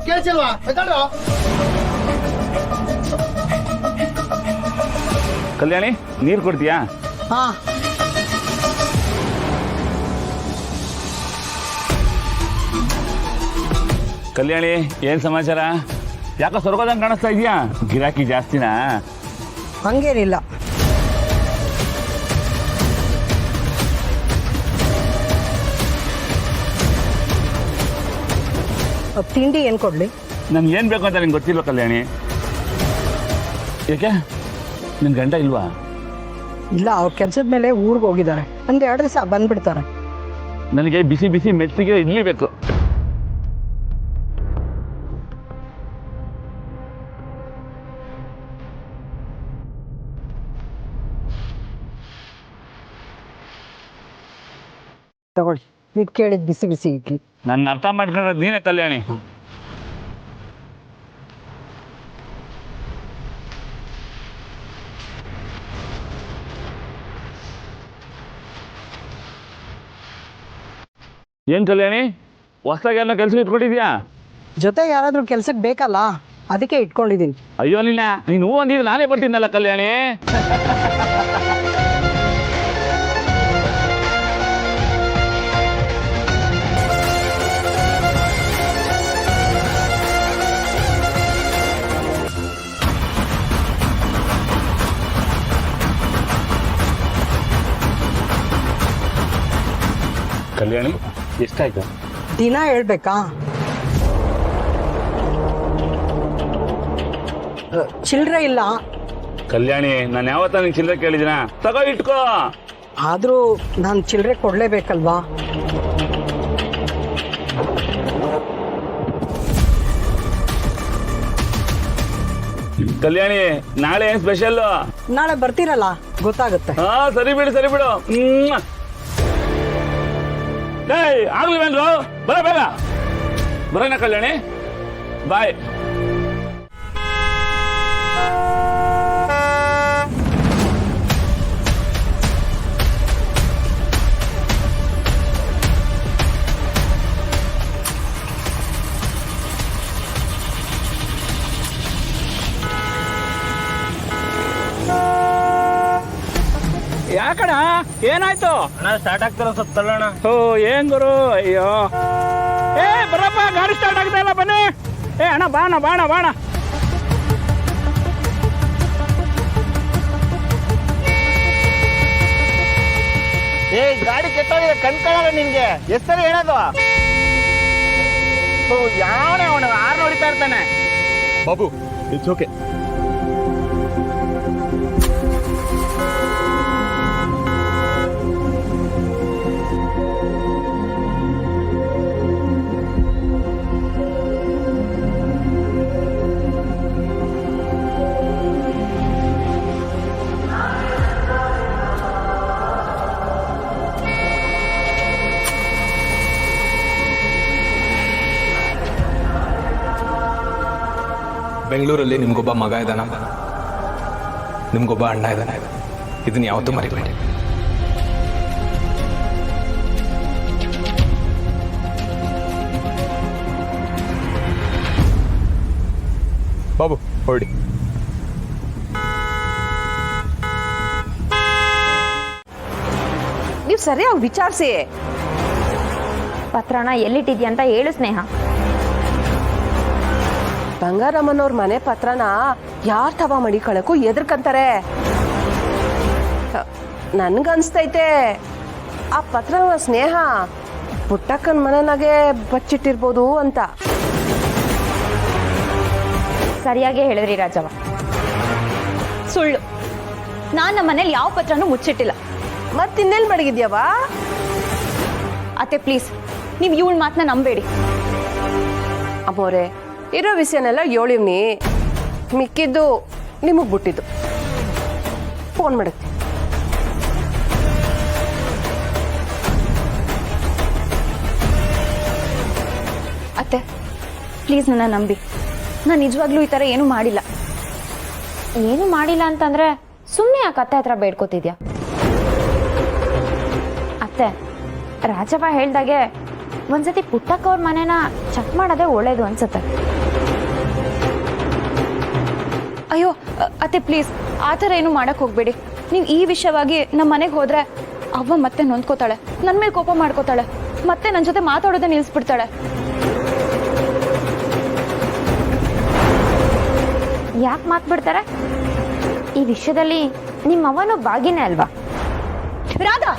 ಕೇಳಿಸಿಲ್ವಾ ಎತ್ತಾಡು. ಕಲ್ಯಾಣಿ ನೀರು ಕೊಡ್ತೀಯಾ? ಹಾ ಕಲ್ಯಾಣಿ ಏನ್ ಸಮಾಚಾರ? ಯಾಕೋ ಸ್ವರ್ಗದಂಗೆ ಕಾಣಿಸ್ತಾ ಇದೆಯಾ? ಗಿರಾಕಿ ಜಾಸ್ತಿನಾ? ಹಂಗೇನಿಲ್ಲ. ತಿಂಡಿ ಏನು ಕೊಡ್ಲಿ? ನನ್ಗೆ ಏನು ಬೇಕು ಅಂತ ನಿಂಗೆ ಗೊತ್ತಿಲ್ವ ಕಲ್ಯಾಣಿ? ಯಾಕೆ ನಿನ್ನ ಗಂಡ ಇಲ್ವಾ? ಇಲ್ಲ, ಅವ್ರ ಕೆಲಸದ ಮೇಲೆ ಊರಿಗೆ ಹೋಗಿದ್ದಾರೆ. ಒಂದು 2 ದಿವಸ ಬಂದ್ಬಿಡ್ತಾರೆ. ನನಗೆ ಬಿಸಿ ಬಿಸಿ ಮೆತ್ತಿಗೆ ಇಡ್ಲಿ ಬೇಕು. ತಗೊಳ್ಳಿ, ನೀವು ಕೇಳಿದ ಬಿಸಿ ಬಿಸಿ ಇಡ್ಲಿ. ನನ್ನ ಅರ್ಥ ಮಾಡ್ಕೊಂಡ್ರೆ ನೀನೇ ಕಲ್ಯಾಣಿ. ಏನ್ ಕಲ್ಯಾಣಿ ಹೊಸ್ದಾಗಿ ಎಲ್ಲ ಕೆಲಸ ಇಟ್ಕೊಂಡಿದ್ಯಾ? ಜೊತೆಗೆ ಯಾರಾದ್ರೂ ಕೆಲ್ಸಕ್ಕೆ ಬೇಕಲ್ಲ, ಅದಕ್ಕೆ ಇಟ್ಕೊಂಡಿದ್ದೀನಿ. ಅಯ್ಯೋ ನೀನು ಹೂ ಅಂದಿದ್ದು ನಾನೇ ಬರ್ತೀನಲ್ಲ ಕಲ್ಯಾಣಿ. ಕಲ್ಯಾಣಿ ಎಷ್ಟಾಯ್ತು? ದಿನ ಹೇಳ್ಬೇಕಾ? ಚಿಲ್ಲರೆ ಇಲ್ಲ. ಕಲ್ಯಾಣಿ ನಾನು ಯಾವತ್ತ ನಿನ್ ಚಿಲ್ಲರೆ ಕೇಳಿದಿನ? ತಗೋ ಇಟ್ಕೋ. ಆದ್ರೂ ನಾನು ಚಿಲ್ಲರೆ ಕೊಡ್ಲೇಬೇಕಲ್ವಾ? ಕಲ್ಯಾಣಿ ನಾಳೆ ಏನ್ ಸ್ಪೆಷಲ್? ನಾಳೆ ಬರ್ತೀರಲ್ಲ, ಗೊತ್ತಾಗುತ್ತೆ. ಹಾ ಸರಿ ಬಿಡು. ಆಗ್ಲಿವೇನ್ರು? ಬರ ಬೇಗ ಬರೋಣ ಕಲ್ಯಾಣಿ. ಬಾಯ್. ಯಾಕಣ ಏನಾಯ್ತು? ಅಣ್ಣ ಸ್ಟಾರ್ಟ್ ಆಗ್ತಾರ ಸ್ವಲ್ಪ ತಳ್ಳೋಣ. ಓ ಏನ್ ಗುರು, ಅಯ್ಯೋ. ಬರಪ್ಪ, ಗಾಡಿ ಸ್ಟಾರ್ಟ್ ಆಗ್ತಾ ಇಲ್ಲ, ಬನ್ನಿ. ಅಣ್ಣ ಬಾಣ. ಗಾಡಿ ಕೆಟ್ಟೋಗಿದೆ, ಕಣ್ಕಾಣಲ್ಲ ನಿನ್ಗೆ. ಎಷ್ಟರಿ ಹೇಳೋದು? ಯಾವನೇ ಅವನು ಆರು ನೋಡಿತಾ ಇರ್ತಾನೆ. Babu it's okay. ಬೆಂಗಳೂರಲ್ಲಿ ನಿಮ್ಗೊಬ್ಬ ಮಗ ಇದ್ದಾನ, ನಿಮ್ಗೊಬ್ಬ ಅಣ್ಣ ಇದ್ದಾನೆ. ಇದನ್ನ ಯಾವತ್ತೂ ಮರಿಬೇಡಿ. ಬಾಬು ಹೊರಡಿ. ನೀವು ಸರಿಯಾಗಿ ವಿಚಾರಿಸಿ. ಪತ್ರನ ಎಲ್ಲಿಟ್ಟಿದ್ಯಾ ಅಂತ ಹೇಳು ಸ್ನೇಹ. ಬಂಗಾರಮ್ಮನವ್ರ ಮನೆ ಪತ್ರನ ಯಾರ್ ತವ ಮಡಿಕಳಕ್ಕೂ ಎದುರ್ಕಂತಾರೆ. ನನ್ಗನ್ಸ್ತೈತೆ ಆ ಪತ್ರನ ಸ್ನೇಹ ಪುಟ್ಟಕ್ಕನ ಮನೆನಾಗೆ ಬಚ್ಚಿಟ್ಟಿರ್ಬೋದು ಅಂತ. ಸರಿಯಾಗಿ ಹೇಳಿದ್ರಿ ರಾಜವ್ವ. ಸುಳ್ಳು, ನಾನ್ ನಮ್ಮ ಮನೇಲಿ ಯಾವ ಪತ್ರನೂ ಮುಚ್ಚಿಟ್ಟಿಲ್ಲ. ಮತ್ತಿನ್ನೆಲ್ ಮಡಗಿದ್ಯವ? ಅತ್ತೆ ಪ್ಲೀಸ್, ನೀವು ಇವಳ ಮಾತನ್ನ ನಂಬೇಡಿ. ಅಮ್ಮೋರೆ, ಇರೋ ವಿಷಯನೆಲ್ಲ ಹೇಳಿವ್ನಿ, ಮಿಕ್ಕಿದ್ದು ನಿಮಗ್ ಬಿಟ್ಟಿದ್ದು. ಫೋನ್ ಮಾಡತ್ತೆ. ಅತ್ತೆ ಪ್ಲೀಸ್ ನನ್ನ ನಂಬಿ. ನಾನು ನಿಜವಾಗ್ಲೂ ಈ ಥರ ಏನೂ ಮಾಡಿಲ್ಲ. ಏನು ಮಾಡಿಲ್ಲ ಅಂತಂದ್ರೆ ಸುಮ್ಮನೆ ಯಾಕೆ ಅತ್ತೆ ಹತ್ರ ಬೇಡ್ಕೋತಿದ್ಯಾ? ಅತ್ತೆ, ರಾಜವ್ವ ಹೇಳ್ದಾಗೆ ಒಂದ್ಸತಿ ಪುಟ್ಟಕ್ಕ ಅವ್ರ ಮನೇನ ಚೆಕ್ ಮಾಡೋದೇ ಒಳ್ಳೇದು ಅನ್ಸುತ್ತೆ. ಅಯ್ಯೋ ಅತ್ತೆ ಪ್ಲೀಸ್ ಆ ಥರ ಏನು ಮಾಡಕ್ಕೆ ಹೋಗ್ಬೇಡಿ. ನೀವು ಈ ವಿಷಯವಾಗಿ ನಮ್ಮ ಮನೆಗೆ ಹೋದ್ರೆ ಅವ್ವ ಮತ್ತೆ ನೊಂದ್ಕೋತಾಳೆ, ನನ್ನ ಮೇಲೆ ಕೋಪ ಮಾಡ್ಕೋತಾಳೆ, ಮತ್ತೆ ನನ್ನ ಜೊತೆ ಮಾತಾಡೋದೇ ನಿಲ್ಲಿಸ್ಬಿಡ್ತಾಳೆ. ಯಾಕೆ ಮಾತ್ಬಿಡ್ತಾರೆ? ಈ ವಿಷಯದಲ್ಲಿ ನಿಮ್ಮ ಅವನು ಬಾಗಿನೇ ಅಲ್ವಾ? ರಾಧಾ